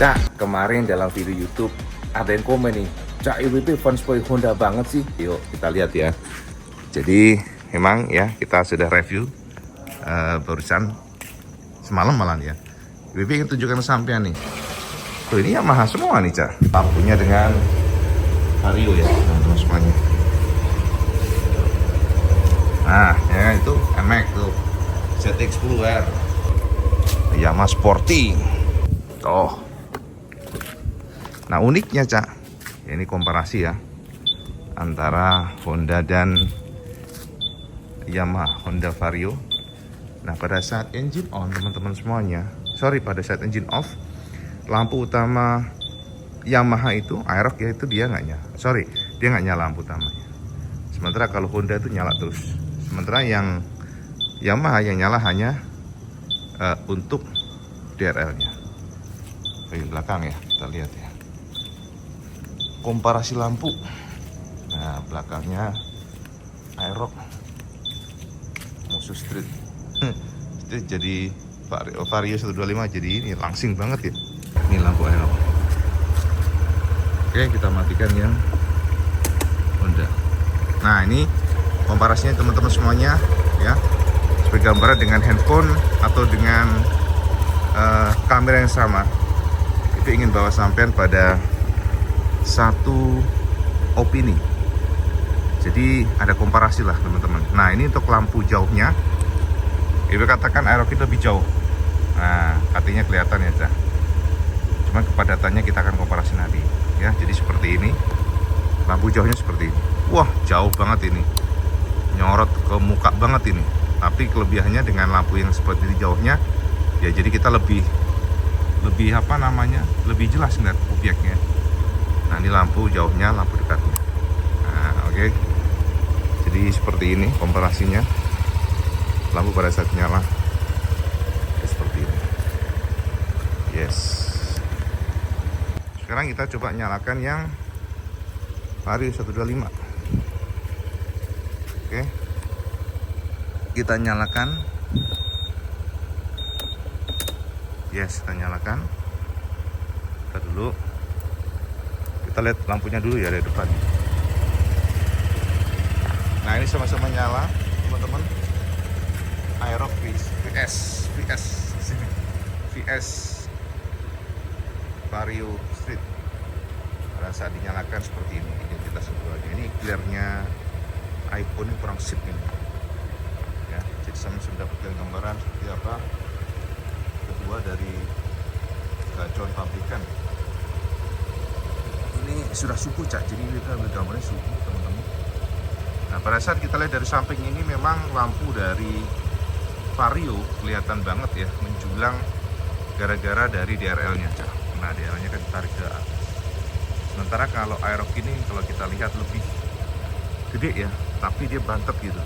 Cak, kemarin dalam video YouTube ada yang komen nih, Cak IWP fansboy Honda banget sih. Yuk kita lihat ya. Jadi memang ya kita sudah review barusan semalam malam ya. IWP ingin tunjukkan sampean nih. Tuh ini Yamaha semua nih Cak. Lampunya dengan Vario ya teman-teman semuanya. Nah ya itu NMAX tuh ZX10R Yamaha Sporty. Tuh. Nah uniknya Cak, ya, ini komparasi ya antara Honda dan Yamaha, Honda Vario. Nah pada saat engine on teman-teman semuanya, pada saat engine off, lampu utama Yamaha itu Aerox ya itu dia nggak nyala lampu utamanya. Sementara kalau Honda itu nyala terus. Sementara yang Yamaha yang nyala hanya untuk DRL-nya. Bagian belakang ya kita lihat ya. Komparasi lampu. Nah belakangnya Aerox musuh street. Itu jadi Vario 125 jadi ini langsing banget ya. Ini lampu Aerox. Oke kita matikan yang Honda. Nah ini komparasinya teman-teman semuanya ya. Sebagai gambaran dengan handphone atau dengan kamera yang sama. Itu ingin bawa sampean pada satu opini. Jadi ada komparasi lah teman-teman. Nah ini untuk lampu jauhnya, Ibu katakan Aerox itu lebih jauh. Nah artinya kelihatan ya Cak. Cuman kepadatannya kita akan komparasi nanti ya. Jadi seperti ini, lampu jauhnya seperti ini. Wah jauh banget ini, nyorot ke muka banget ini. Tapi kelebihannya dengan lampu yang seperti di jauhnya, ya jadi kita lebih lebih jelas ngeliat objeknya. Nah ini lampu jauhnya, lampu dekatnya. Nah oke. Jadi seperti ini komparasinya. Lampu pada saat nyala seperti ini. Yes. Sekarang kita coba nyalakan yang Vario 125. Oke. Kita nyalakan. Yes, kita nyalakan. Kita dulu. Kita lihat lampunya dulu ya dari depan. Nah ini sama-sama nyala teman-teman. Aerox VS Vario Street. Pada saat dinyalakan seperti ini identitas keduanya. Ini clearnya iPhone ini kurang sip ini. Ya, jadi sama sudah dapatkan gambaran seperti apa kedua dari gacuan pabrikan. Ini sudah subuh Cak, jadi kita ambil gambarnya subuh teman-teman. Nah pada saat kita lihat dari samping ini memang lampu dari Vario kelihatan banget ya menjulang gara-gara dari DRL-nya Cak. Nah DRL-nya kan ditarik ke atas. Sementara kalau Aerox ini kalau kita lihat lebih gede ya, tapi dia bantep gitu.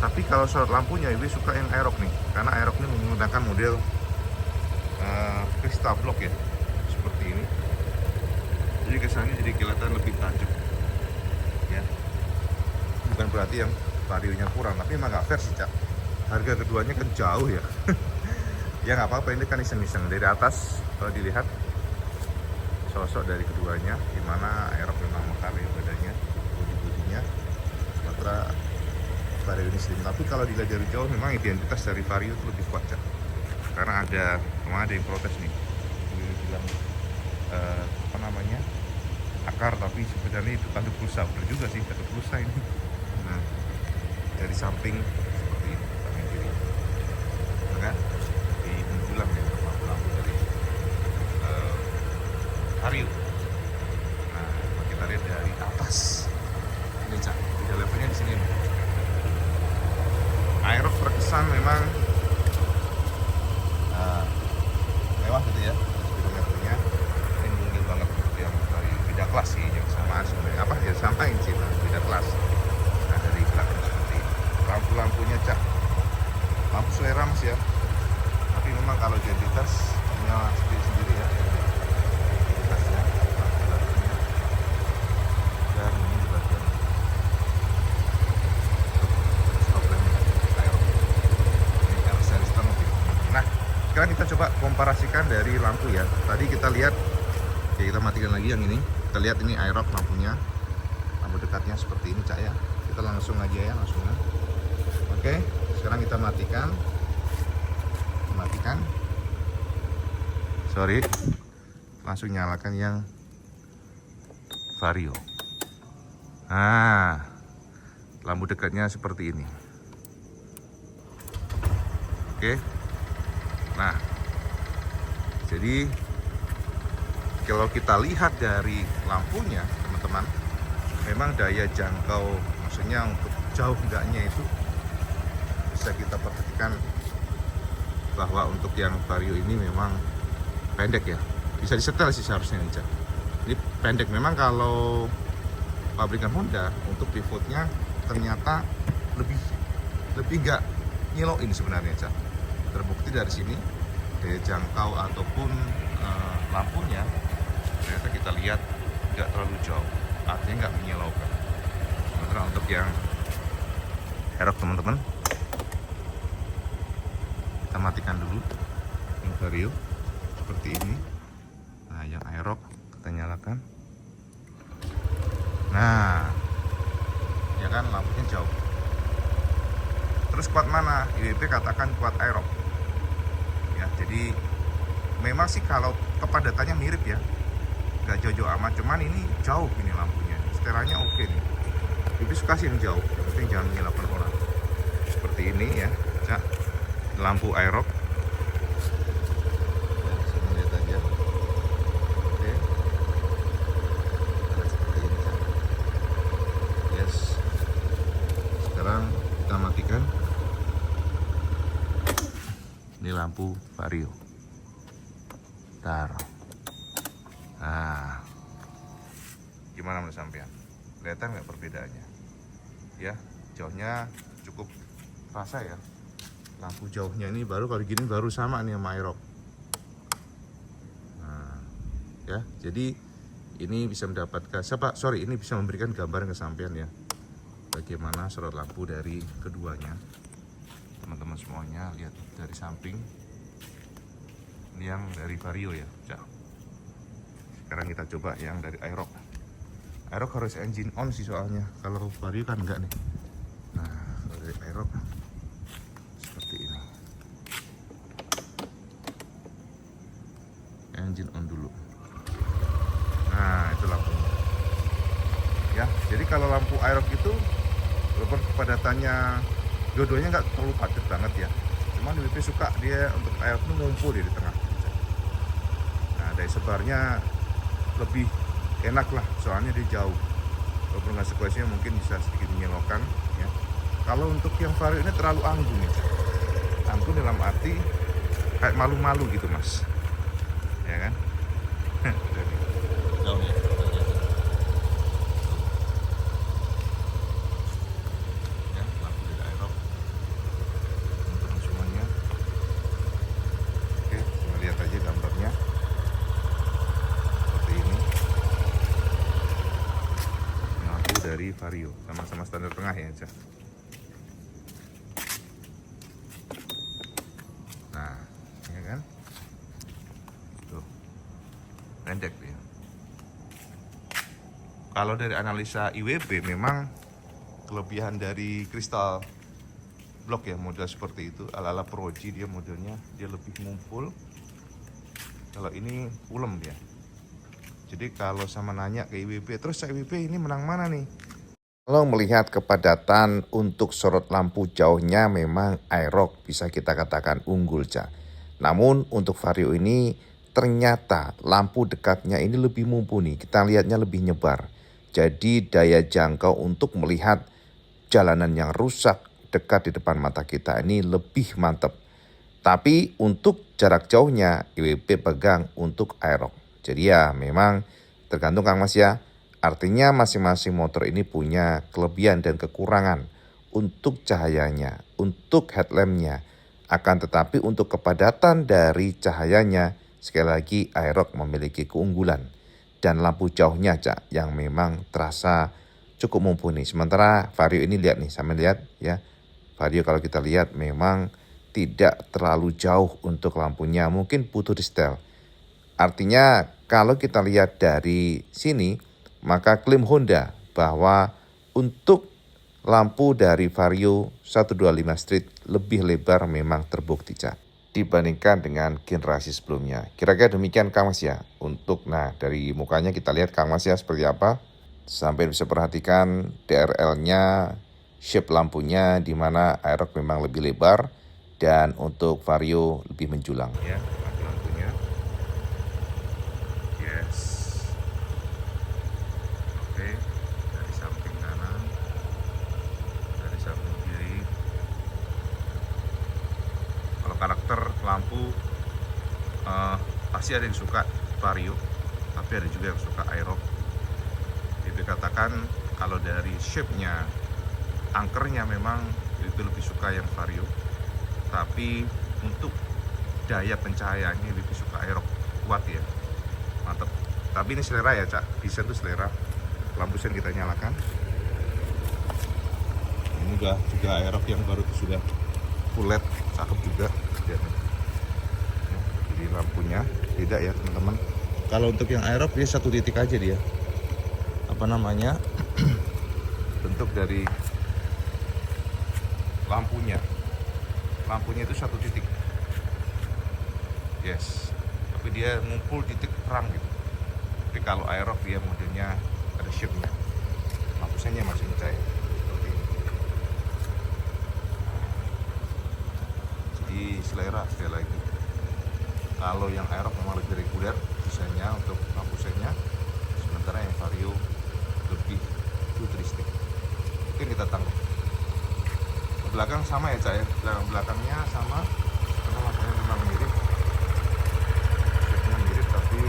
Tapi kalau sorot lampunya Ibu suka yang Aerox nih, karena Aerox ini menggunakan model crystal block ya, seperti ini. Jadi kesannya jadi kelihatan lebih tajam ya. Bukan berarti yang Vario-nya kurang, tapi emang nggak fair sih Cak. Harga keduanya kan jauh ya. Ya nggak apa-apa, ini kan iseng-iseng. Dari atas kalau dilihat sosok dari keduanya, dimana Aerox memang menghargai badannya, bodi-bodinya, sementara Vario ini slim. Tapi kalau dilihat dari jauh memang identitas dari Vario itu lebih kuat Cak. Karena ada yang protes nih, dia bilang akar, tapi sebenarnya itu tanduk pulsa. Bener juga sih, tanduk pulsa ini. Nah dari samping seperti ini, samping kiri kan di menjulang ya lampu-lampu dari Vario. Nah kita lihat dari atas ini Cak, di levelnya di sini nih. Aerox terkesan memang mewah gitu ya, speedometernya ini munggil banget yang dari beda kelas sih, yang samaan sebenarnya ya sampaikan sih beda kelas. Nah dari belakang seperti ini, lampu-lampunya Cak, lampu selera Mas ya, tapi memang kalau identitas punya sendiri ya identitasnya, lampu belakangnya dan ini di bagian komparasikan dari lampu ya. Tadi kita lihat, oke, kita matikan lagi yang ini. Kita lihat ini aerox lampunya, lampu dekatnya seperti ini Cak ya. Kita langsung aja ya, langsung. Oke, sekarang kita matikan. Sorry, langsung nyalakan yang vario. Nah, lampu dekatnya seperti ini. Oke, nah, jadi kalau kita lihat dari lampunya teman-teman, memang daya jangkau, maksudnya untuk jauh enggaknya itu bisa kita perhatikan bahwa untuk yang vario ini memang pendek ya, bisa disetel sih seharusnya nih Cak. Ini pendek, memang kalau pabrikan Honda untuk pivotnya ternyata lebih nggak nyelokin sebenarnya Cak. Terbukti dari sini daya jangkau ataupun lampunya ternyata kita lihat nggak terlalu jauh, artinya nggak menyilaukan. Sementara untuk yang aerox teman-teman, kita matikan dulu yang vario seperti ini. Nah, yang aerox kita nyalakan. Nah, ya kan lampunya jauh. Terus kuat mana? IWB katakan kuat aerox. Ya, jadi memang sih kalau kepadatannya mirip ya, nggak jauh-jauh amat. Cuman ini jauh ini lampunya. Setelahnya oke nih. IWB suka sih yang jauh. Yang penting jangan menyilaukan orang. Seperti ini ya, Cak. Lampu aerox. Matikan. Ini lampu vario. Taruh. Nah, gimana menurut sampean? Kelihatan nggak perbedaannya? Ya, jauhnya cukup terasa ya. Lampu jauhnya ini baru kalau gini baru sama nih sama aerox. Nah, ya, jadi ini bisa mendapatkan ini bisa memberikan gambaran ke sampean ya, bagaimana sorot lampu dari keduanya. Teman-teman semuanya lihat dari samping. Ini yang dari vario ya. Sekarang kita coba yang dari aerox. Aerox harus engine on sih soalnya, kalau vario kan enggak nih. Nah, kalau dari aerox seperti ini. Engine on dulu. Nah, itu lampunya. Ya, jadi kalau lampu aerox itu walaupun kepadatannya dua-duanya nggak terlalu padat banget ya, cuman IWB suka dia untuk aerox itu ngumpul di tengah. Nah, daya sebarnya lebih enak lah, soalnya dia jauh. Walaupun konsekuensinya mungkin bisa sedikit menyilaukan ya. Kalau untuk yang vario ini terlalu anggun ya, anggun dalam arti kayak malu-malu gitu mas, ya kan? Jauh ya. Dari vario sama-sama standar tengah ya Cak. Nah, ya kan, tuh pendek ya. Kalau dari analisa IWB memang kelebihan dari kristal blok ya, model seperti itu ala-ala Proji, dia modelnya dia lebih ngumpul. Kalau ini ulem dia. Jadi kalau sama nanya ke IWB, terus IWB ini menang mana nih? Kalau melihat kepadatan untuk sorot lampu jauhnya memang aerox bisa kita katakan unggul Cak. Namun untuk vario ini ternyata lampu dekatnya ini lebih mumpuni. Kita lihatnya lebih nyebar. Jadi daya jangkau untuk melihat jalanan yang rusak dekat di depan mata kita ini lebih mantap. Tapi untuk jarak jauhnya IWB pegang untuk aerox. Jadi ya memang tergantung Kang Mas ya. Artinya masing-masing motor ini punya kelebihan dan kekurangan untuk cahayanya, untuk headlampnya. Akan tetapi untuk kepadatan dari cahayanya, sekali lagi aerox memiliki keunggulan. Dan lampu jauhnya Cak yang memang terasa cukup mumpuni. Sementara vario ini lihat nih, sama lihat ya. Vario kalau kita lihat memang tidak terlalu jauh untuk lampunya, mungkin butuh di setel. Artinya kalau kita lihat dari sini, maka klaim Honda bahwa untuk lampu dari Vario 125 Street lebih lebar memang terbukti, Cak, dibandingkan dengan generasi sebelumnya. Kira-kira demikian Kang Mas ya. Untuk dari mukanya kita lihat Kang Mas ya seperti apa. Sampai bisa perhatikan DRL-nya, shape lampunya di mana Aerox memang lebih lebar dan untuk Vario lebih menjulang ya lampunya. Yes. Oke, dari samping kanan, dari samping kiri. Kalau karakter lampu pasti ada yang suka Vario, tapi ada juga yang suka Aerox. Dikatakan kalau dari shape-nya, angkernya memang itu lebih suka yang Vario, tapi untuk daya pencahayaannya lebih suka Aerox, kuat ya, mantap. Tapi ini selera ya, Cak, desain itu selera. Lampu sen kita nyalakan. Ini juga Aerox yang baru sudah full LED, cakep juga. Lihat nih. Jadi lampunya beda ya teman-teman. Kalau untuk yang Aerox dia satu titik aja dia. Apa namanya? Bentuk dari lampunya itu satu titik. Yes, tapi dia ngumpul titik terang gitu. Tapi kalau Aerox dia modelnya ada shape-nya, lampu sennya masih mencahaya seperti ini. Jadi selera sekali lagi. Kalau yang Aerox memang lebih reguler desainnya untuk lampu sennya, sementara yang Vario lebih futuristik. Mungkin kita tangkap. Belakang sama ya, Cak ya. Belakangnya sama karena makanya memang mirip. Shape-nya mirip, tapi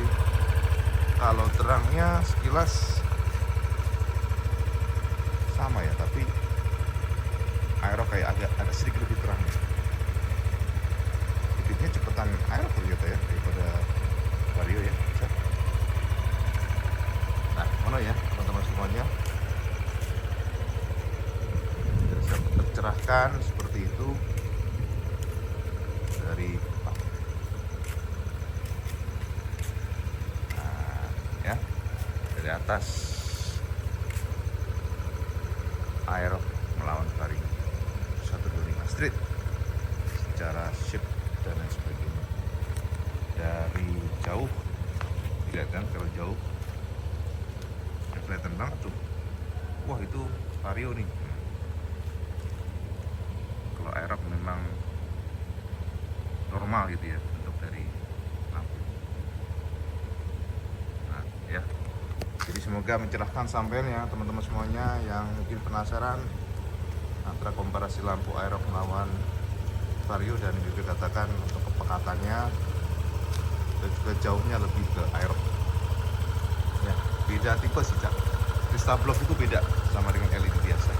kalau terangnya sekilas sama ya, tapi Aerox kayak agak sedikit lebih terang. Debitnya cepetan Aerox ternyata ya daripada Vario ya, Cak. Nah, mana ya teman-teman semuanya, tercerahkan seperti itu dari ya, dari atas Aerox melawan Vario 125 Street secara shape dan lain sebagainya. Dari jauh lihat kan, kalau jauh kelihatan banget tuh, wah itu Vario nih. Kalau Aerox memang normal gitu ya untuk dari lampu. Nah ya, jadi semoga mencerahkan sampean ya teman-teman semuanya yang mungkin penasaran antara komparasi lampu Aerox melawan Vario, dan juga katakan untuk kepekatannya dan juga jauhnya lebih ke Aerox ya. Beda tipe sih, Cak. Crystal block itu beda sama dengan LED biasa,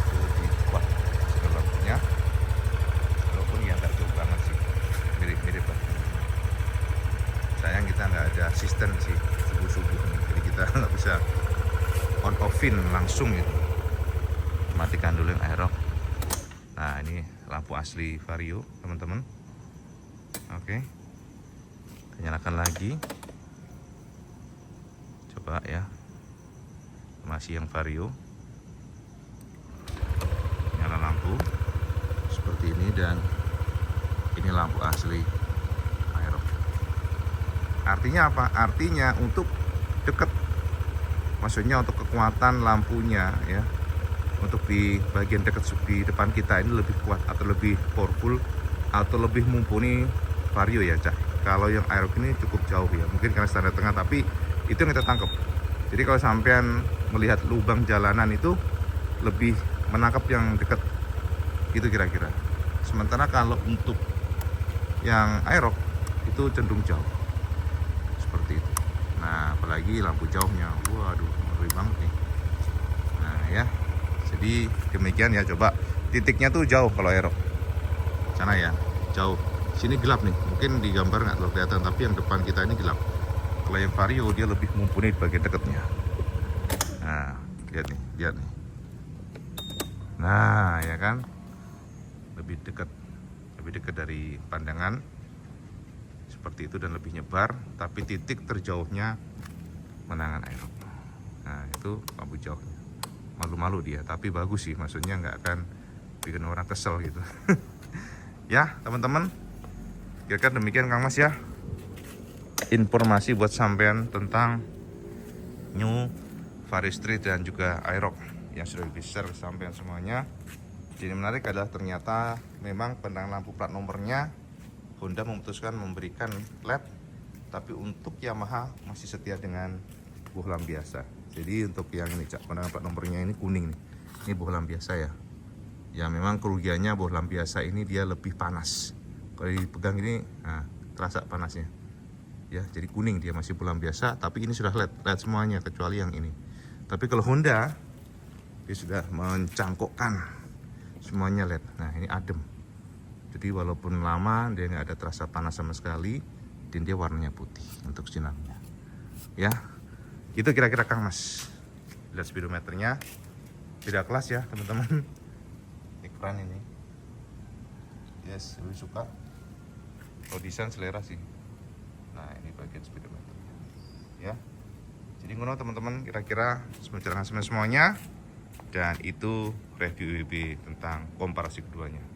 itu lebih kuat lampunya, walaupun ya nggak jauh banget sih, mirip-mirip lah. Sayang kita nggak ada asisten sih subuh-subuh nih, jadi kita nggak bisa on offin langsung gitu. Matikan dulu yang Aerox. Nah ini lampu asli Vario teman-teman. Oke, kita nyalakan lagi, coba ya, masih yang Vario. Nyala lampu seperti ini, dan ini lampu asli Aerox. Artinya apa? Artinya untuk dekat, maksudnya untuk kekuatan lampunya ya, untuk di bagian dekat di depan kita ini lebih kuat atau lebih powerful atau lebih mumpuni Vario ya, Cak. Kalau yang Aerox ini cukup jauh ya, mungkin karena standar tengah, tapi itu yang kita tangkap. Jadi kalau sampean melihat lubang jalanan itu lebih menangkap yang dekat gitu kira-kira. Sementara kalau untuk yang Aerox itu cenderung jauh seperti itu. Nah apalagi lampu jauhnya, waduh ngeri banget nih. Nah ya, jadi demikian ya. Coba titiknya tuh jauh kalau Aerox sana ya, jauh. Sini gelap nih, mungkin di gambar nggak terlalu kelihatan, tapi yang depan kita ini gelap. Kalau yang Vario dia lebih mumpuni di bagian dekatnya. Nah lihat nih, lihat nih. Nah ya kan, lebih dekat lebih dekat dari pandangan seperti itu dan lebih nyebar, tapi titik terjauhnya menangan Aerox. Nah itu lampu jauhnya, malu-malu dia, tapi bagus sih, maksudnya nggak akan bikin orang kesel gitu. Ya teman-teman, kira-kira demikian Kang Mas ya, informasi buat sampean tentang New Forestry dan juga Aerox yang sudah di-share sampean semuanya. Jadi menarik adalah ternyata memang pendangan lampu plat nomornya Honda memutuskan memberikan LED, tapi untuk Yamaha masih setia dengan bohlam biasa. Jadi untuk yang ini pendangan plat nomornya ini kuning nih, ini bohlam biasa ya. Ya memang kerugiannya bohlam biasa ini dia lebih panas. Kalau dipegang ini, nah, terasa panasnya. Ya, jadi kuning dia masih bohlam biasa, tapi ini sudah LED semuanya kecuali yang ini. Tapi kalau Honda dia sudah mencangkokkan semuanya LED. Nah ini adem. Jadi walaupun lama dia nggak ada terasa panas sama sekali, dan dia warnanya putih untuk sinarnya. Ya, itu kira-kira Kang Mas. Lihat speedometernya, tidak kelas ya teman-teman. Ini keren ini. Yes, lebih suka. Kalau desain selera sih. Nah ini bagian speedometernya. Ya. Jadi ngono teman-teman, kira-kira semuanya. Dan itu review WB tentang komparasi keduanya.